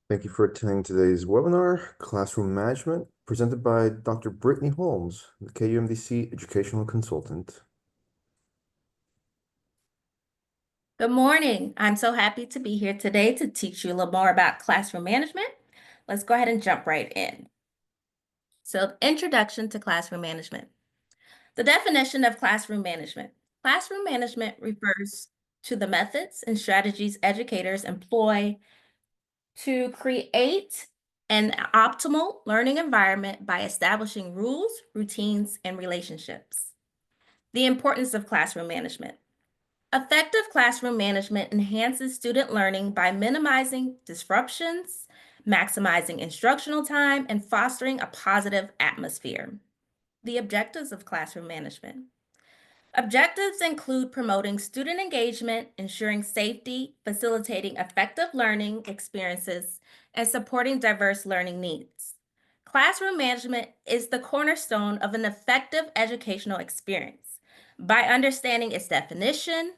Thank you for attending today's webinar, Classroom Management, presented by Dr. Brittany Holmes, the KUMDC Educational Consultant. Good morning. I'm so happy to be here today to teach you a little more about classroom management. Let's go ahead and jump right in. So, introduction to classroom management. The definition of classroom management. Classroom management refers to the methods and strategies educators employ to create an optimal learning environment by establishing rules, routines, and relationships. The importance of classroom management. Effective classroom management enhances student learning by minimizing disruptions, maximizing instructional time, and fostering a positive atmosphere. The objectives of classroom management. Objectives include promoting student engagement, ensuring safety, facilitating effective learning experiences, and supporting diverse learning needs. Classroom management is the cornerstone of an effective educational experience. By understanding its definition,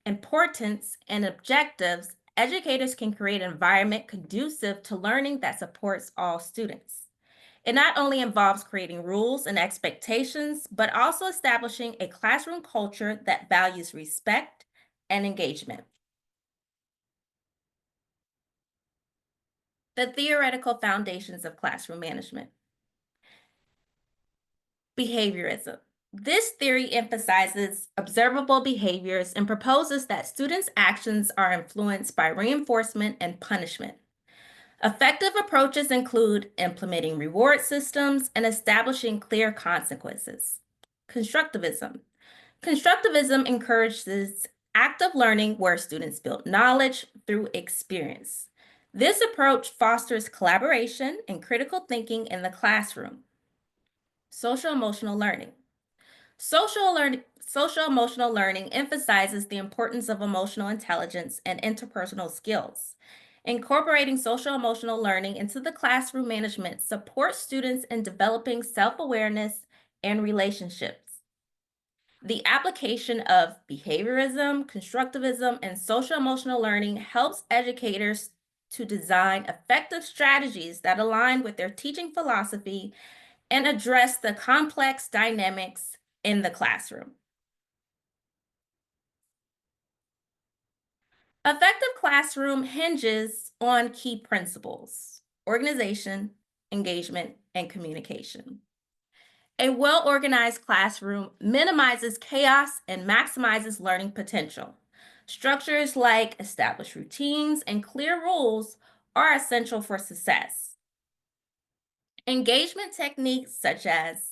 importance, and objectives, educators can create an environment conducive to learning that supports all students. It not only involves creating rules and expectations, but also establishing a classroom culture that values respect and engagement. The theoretical foundations of classroom management. Behaviorism. This theory emphasizes observable behaviors and proposes that students' actions are influenced by reinforcement and punishment. Effective approaches include implementing reward systems and establishing clear consequences. Constructivism. Constructivism encourages active learning where students build knowledge through experience. This approach fosters collaboration and critical thinking in the classroom. Social-emotional learning. Social-emotional learning emphasizes the importance of emotional intelligence and interpersonal skills. Incorporating social-emotional learning into the classroom management supports students in developing self-awareness and relationships. The application of behaviorism, constructivism, and social-emotional learning helps educators to design effective strategies that align with their teaching philosophy and address the complex dynamics in the classroom. Effective classroom hinges on key principles: organization, engagement, and communication. A well-organized classroom minimizes chaos and maximizes learning potential. Structures like established routines and clear rules are essential for success. Engagement techniques such as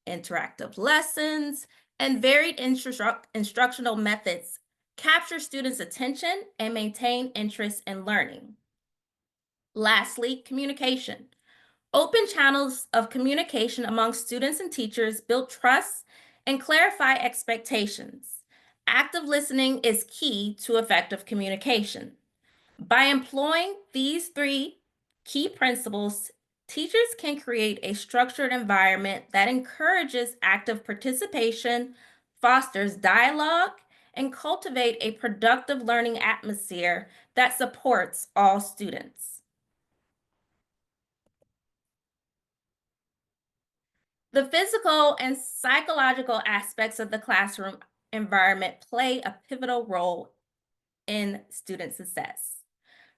interactive lessons and varied instructional methods capture students' attention and maintain interest in learning. Lastly, communication. Open channels of communication among students and teachers build trust and clarify expectations. Active listening is key to effective communication. By employing these three key principles, teachers can create a structured environment that encourages active participation, fosters dialogue, and cultivate a productive learning atmosphere that supports all students. The physical and psychological aspects of the classroom environment play a pivotal role in student success.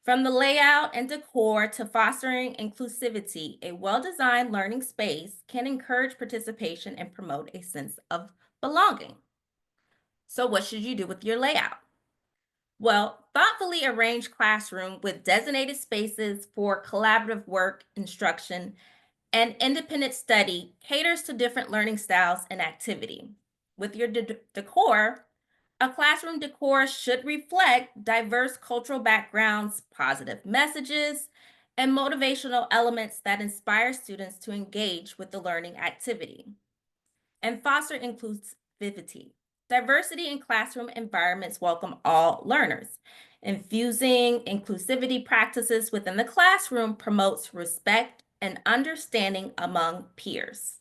From the layout and decor to fostering inclusivity, a well-designed learning space can encourage participation and promote a sense of belonging. So what should you do with your layout? Well, thoughtfully arrange classroom with designated spaces for collaborative work, instruction, and independent study caters to different learning styles and activity. With your decor, a classroom decor should reflect diverse cultural backgrounds, positive messages, and motivational elements that inspire students to engage with the learning activity. And foster inclusivity. Diversity in classroom environments welcome all learners. Infusing inclusivity practices within the classroom promotes respect and understanding among peers.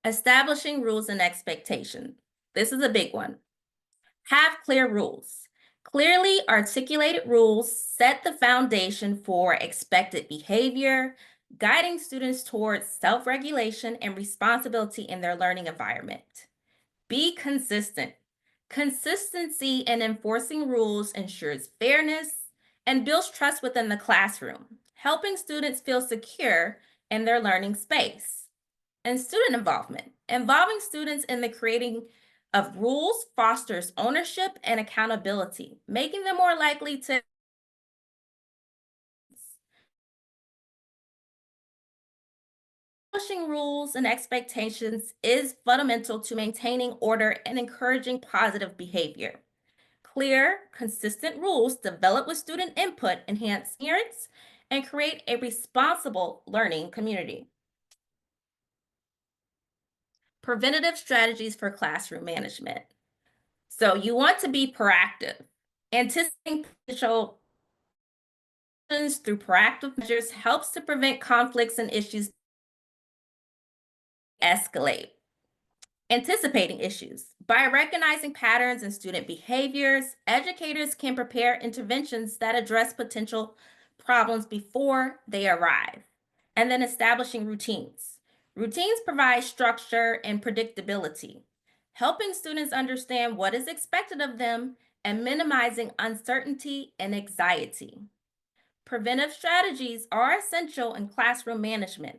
Establishing rules and expectations. This is a big one. Have clear rules. Clearly articulated rules set the foundation for expected behavior, guiding students towards self-regulation and responsibility in their learning environment. Be consistent. Consistency in enforcing rules ensures fairness and builds trust within the classroom, helping students feel secure in their learning space. And student involvement. Involving students in the creating of rules fosters ownership and accountability, making them more likely to establishing rules and expectations is fundamental to maintaining order and encouraging positive behavior. Clear, consistent rules developed with student input enhance adherence and create a responsible learning community. Preventative strategies for classroom management. So you want to be proactive. Anticipating potential through proactive measures helps to prevent conflicts and issues escalate. Anticipating issues. By recognizing patterns in student behaviors, educators can prepare interventions that address potential problems before they arrive. And then establishing routines. Routines provide structure and predictability, helping students understand what is expected of them and minimizing uncertainty and anxiety. Preventive strategies are essential in classroom management.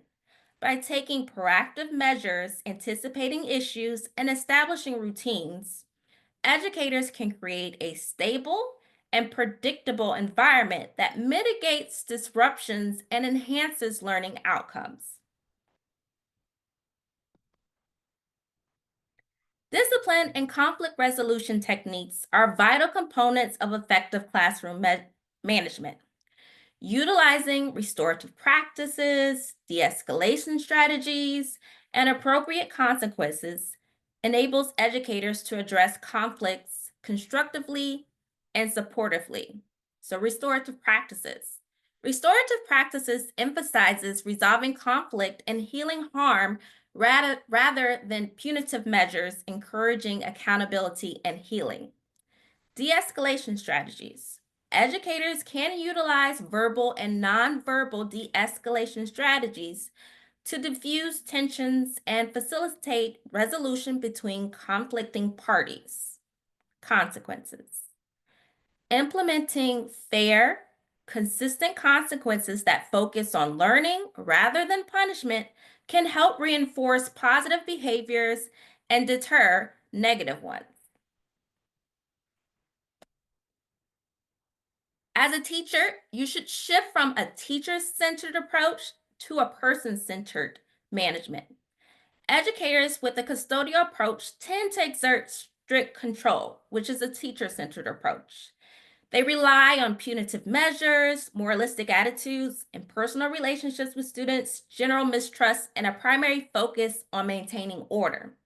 By taking proactive measures, anticipating issues, and establishing routines, educators can create a stable and predictable environment that mitigates disruptions and enhances learning outcomes. Discipline and conflict resolution techniques are vital components of effective classroom management. Utilizing restorative practices, de-escalation strategies, and appropriate consequences enables educators to address conflicts constructively and supportively. So restorative practices. Restorative practices emphasizes resolving conflict and healing harm rather than punitive measures, encouraging accountability and healing. De-escalation strategies. Educators can utilize verbal and nonverbal de-escalation strategies to diffuse tensions and facilitate resolution between conflicting parties. Consequences. Implementing fair, consistent consequences that focus on learning rather than punishment can help reinforce positive behaviors and deter negative ones. As a teacher, you should shift from a teacher-centered approach to a person-centered management. Educators with a custodial approach tend to exert strict control, which is a teacher-centered approach. They rely on punitive measures, moralistic attitudes, and personal relationships with students, general mistrust, and a primary focus on maintaining order.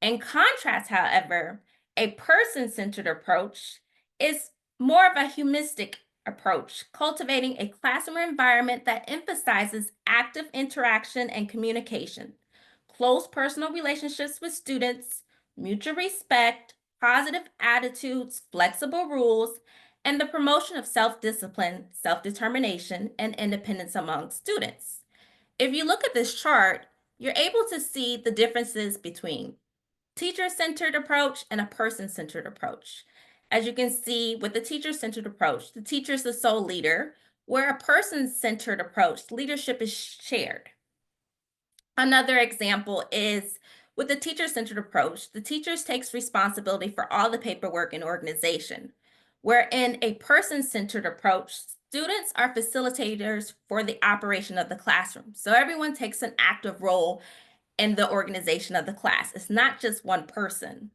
In contrast, however, a person-centered approach is more of a humanistic approach, cultivating a classroom environment that emphasizes active interaction and communication, close personal relationships with students, mutual respect, positive attitudes, flexible rules, and the promotion of self-discipline, self-determination, and independence among students. If you look at this chart, you're able to see the differences between teacher-centered approach and a person-centered approach. As you can see with the teacher-centered approach, the teacher is the sole leader, where a person-centered approach, leadership is shared. Another example is with the teacher-centered approach, the teacher takes responsibility for all the paperwork and organization, where in a person-centered approach, students are facilitators for the operation of the classroom. So everyone takes an active role in the organization of the class. It's not just one person.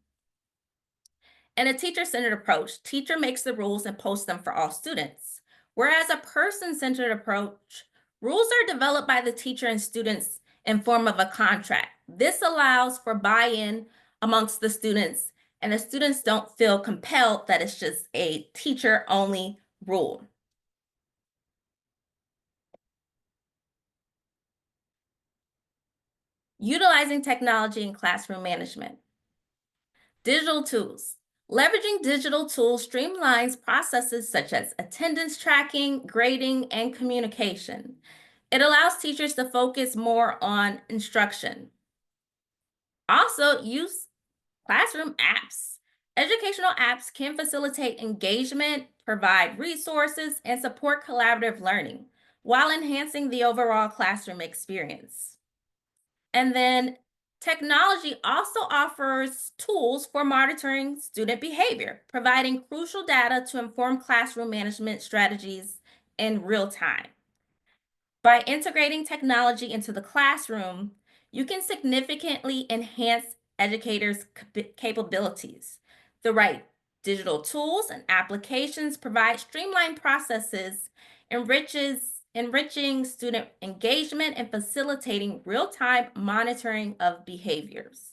In a teacher-centered approach, teacher makes the rules and posts them for all students. Whereas a person-centered approach, rules are developed by the teacher and students in form of a contract. This allows for buy-in amongst the students, and the students don't feel compelled that it's just a teacher-only rule. Utilizing technology in classroom management. Digital tools. Leveraging digital tools streamlines processes such as attendance tracking, grading, and communication. It allows teachers to focus more on instruction. Also, use classroom apps. Educational apps can facilitate engagement, provide resources, and support collaborative learning while enhancing the overall classroom experience. And then technology also offers tools for monitoring student behavior, providing crucial data to inform classroom management strategies in real time. By integrating technology into the classroom, you can significantly enhance educators' capabilities. The right digital tools and applications provide streamlined processes, enriching student engagement and facilitating real-time monitoring of behaviors.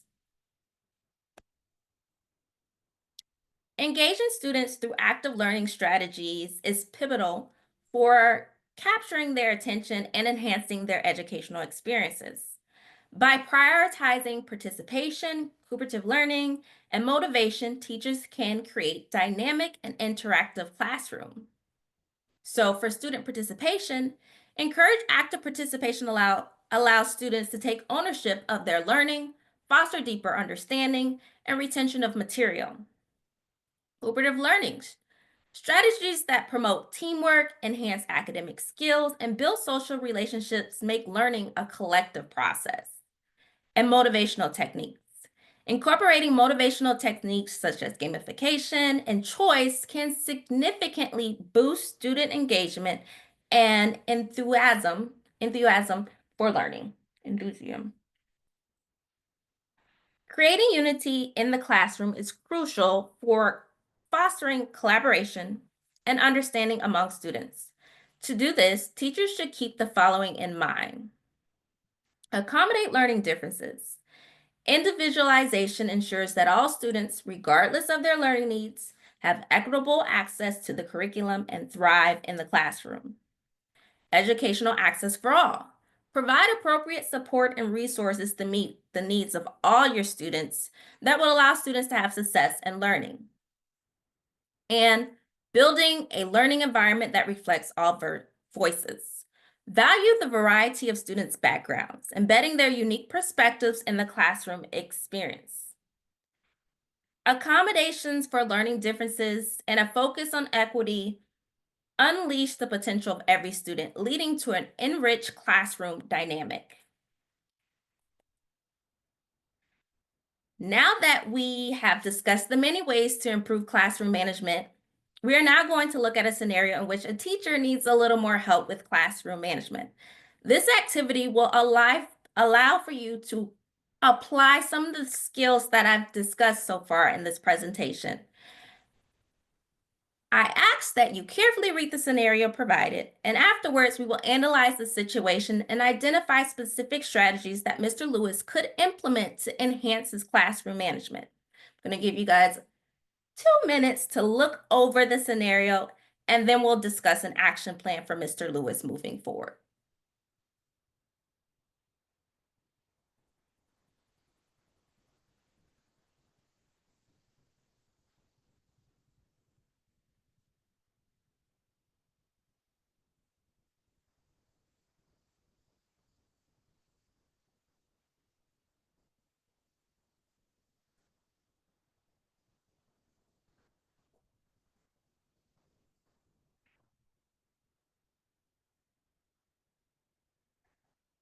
Engaging students through active learning strategies is pivotal for capturing their attention and enhancing their educational experiences. By prioritizing participation, cooperative learning, and motivation, teachers can create dynamic and interactive classroom. So for student participation, encourage active participation allow students to take ownership of their learning, foster deeper understanding, and retention of material. Cooperative learning. Strategies that promote teamwork, enhance academic skills, and build social relationships make learning a collective process. And motivational techniques. Incorporating motivational techniques such as gamification and choice can significantly boost student engagement and enthusiasm for learning. Enthusiasm. Creating unity in the classroom is crucial for fostering collaboration and understanding among students. To do this, teachers should keep the following in mind. Accommodate learning differences. Individualization ensures that all students, regardless of their learning needs, have equitable access to the curriculum and thrive in the classroom. Educational access for all. Provide appropriate support and resources to meet the needs of all your students that will allow students to have success in learning. And building a learning environment that reflects all voices. Value the variety of students' backgrounds, embedding their unique perspectives in the classroom experience. Accommodations for learning differences and a focus on equity unleash the potential of every student, leading to an enriched classroom dynamic. Now that we have discussed the many ways to improve classroom management, we are now going to look at a scenario in which a teacher needs a little more help with classroom management. This activity will allow for you to apply some of the skills that I've discussed so far in this presentation. I ask that you carefully read the scenario provided, and afterwards we will analyze the situation and identify specific strategies that Mr. Lewis could implement to enhance his classroom management. I'm going to give you guys 2 minutes to look over the scenario, and then we'll discuss an action plan for Mr. Lewis moving forward.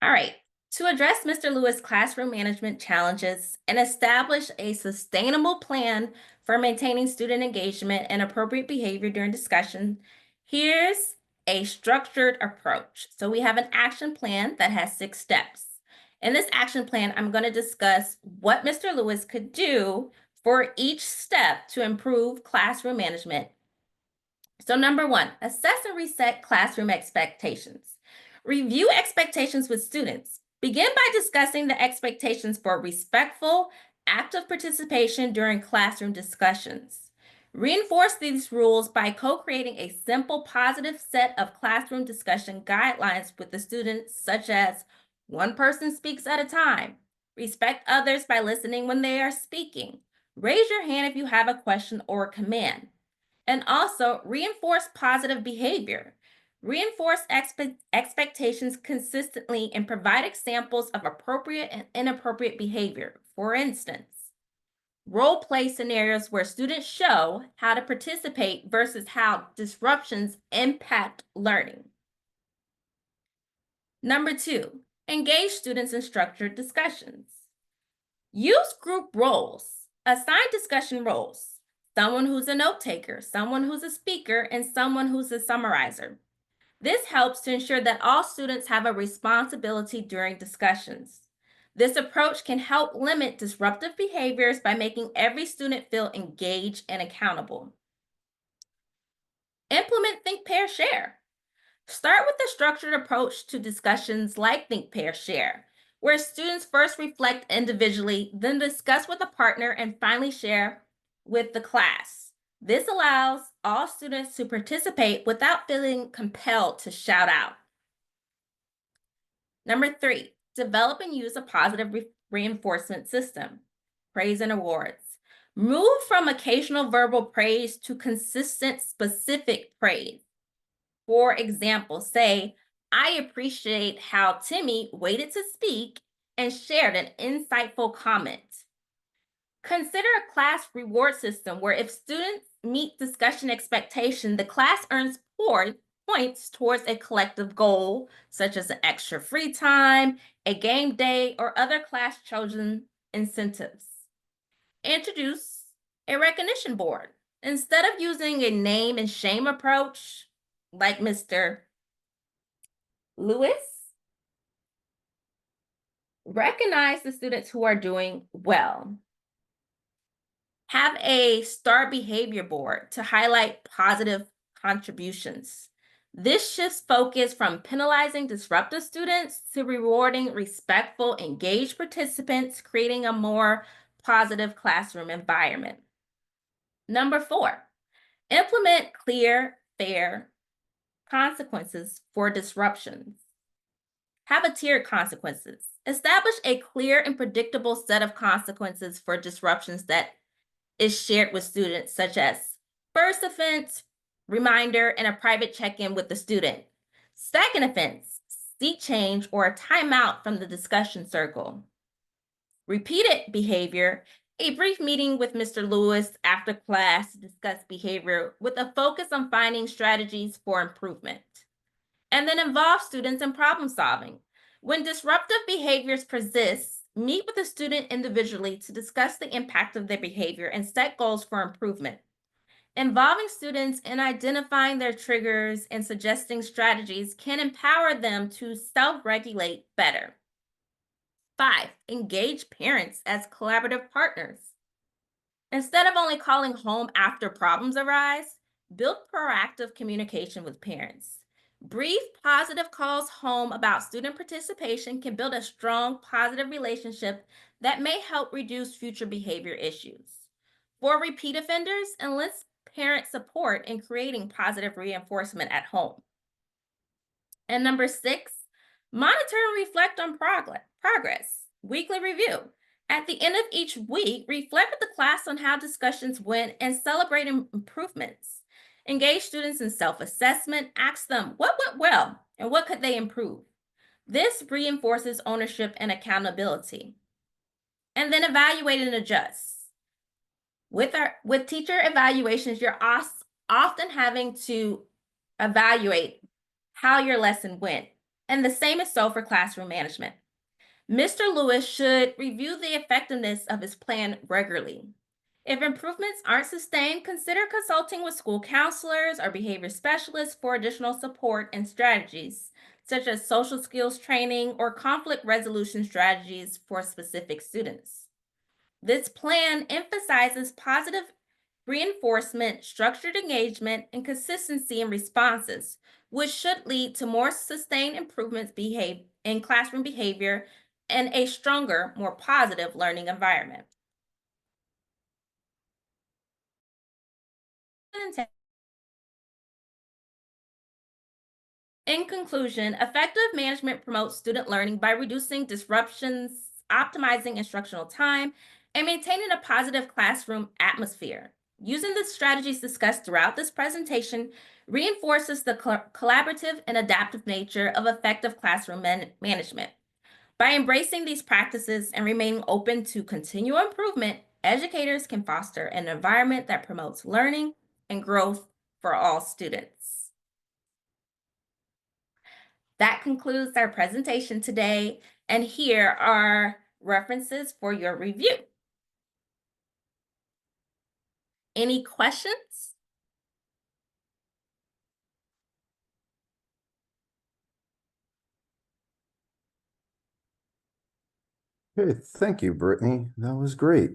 All right, to address Mr. Lewis' classroom management challenges and establish a sustainable plan for maintaining student engagement and appropriate behavior during discussion, here's a structured approach. So we have an action plan that has 6 steps. In this action plan, I'm going to discuss what Mr. Lewis could do for each step to improve classroom management. So number 1, assess and reset classroom expectations. Review expectations with students. Begin by discussing the expectations for respectful, active participation during classroom discussions. Reinforce these rules by co-creating a simple, positive set of classroom discussion guidelines with the students, such as one person speaks at a time, respect others by listening when they are speaking, Raise your hand if you have a question or a command. And also reinforce positive behavior. Reinforce expectations consistently and provide examples of appropriate and inappropriate behavior. For instance, role play scenarios where students show how to participate versus how disruptions impact learning. Number 2, engage students in structured discussions. Use group roles. Assign discussion roles. Someone who's a note taker, someone who's a speaker, and someone who's a summarizer. This helps to ensure that all students have a responsibility during discussions. This approach can help limit disruptive behaviors by making every student feel engaged and accountable. Implement Think, Pair, Share. Start with a structured approach to discussions like Think, Pair, Share, where students first reflect individually, then discuss with a partner, and finally share with the class. This allows all students to participate without feeling compelled to shout out. Number 3, develop and use a positive reinforcement system. Praise and awards. Move from occasional verbal praise to consistent, specific praise. For example, say, I appreciate how Timmy waited to speak and shared an insightful comment. Consider a class reward system where if students meet discussion expectation, the class earns points towards a collective goal, such as an extra free time, a game day, or other class-chosen incentives. Introduce a recognition board. Instead of using a name and shame approach, like Mr. Lewis, recognize the students who are doing well. Have a STAR behavior board to highlight positive contributions. This shifts focus from penalizing disruptive students to rewarding respectful, engaged participants, creating a more positive classroom environment. Number 4, implement clear, fair consequences for disruptions. Have a tiered consequences. Establish a clear and predictable set of consequences for disruptions that is shared with students, such as first offense, reminder, and a private check-in with the student. Second offense, seat change or a timeout from the discussion circle. Repeated behavior, a brief meeting with Mr. Lewis after class to discuss behavior with a focus on finding strategies for improvement. And then involve students in problem solving. When disruptive behaviors persist, meet with the student individually to discuss the impact of their behavior and set goals for improvement. Involving students in identifying their triggers and suggesting strategies can empower them to self-regulate better. 5, engage parents as collaborative partners. Instead of only calling home after problems arise, build proactive communication with parents. Brief, positive calls home about student participation can build a strong, positive relationship that may help reduce future behavior issues. For repeat offenders, enlist parent support in creating positive reinforcement at home. And number 6, monitor and reflect on progress. Weekly review. At the end of each week, reflect with the class on how discussions went and celebrate improvements. Engage students in self-assessment. Ask them what went well and what could they improve. This reinforces ownership and accountability. And then evaluate and adjust. With teacher evaluations, you're often having to evaluate how your lesson went. And the same is so for classroom management. Mr. Lewis should review the effectiveness of his plan regularly. If improvements aren't sustained, consider consulting with school counselors or behavior specialists for additional support and strategies, such as social skills training or conflict resolution strategies for specific students. This plan emphasizes positive reinforcement, structured engagement, and consistency in responses, which should lead to more sustained improvements in classroom behavior and a stronger, more positive learning environment. In conclusion, effective management promotes student learning by reducing disruptions, optimizing instructional time, and maintaining a positive classroom atmosphere. Using the strategies discussed throughout this presentation reinforces the collaborative and adaptive nature of effective classroom management. By embracing these practices and remaining open to continual improvement, educators can foster an environment that promotes learning and growth for all students. That concludes our presentation today, and here are references for your review. Any questions? Okay, thank you, Brittany. That was great.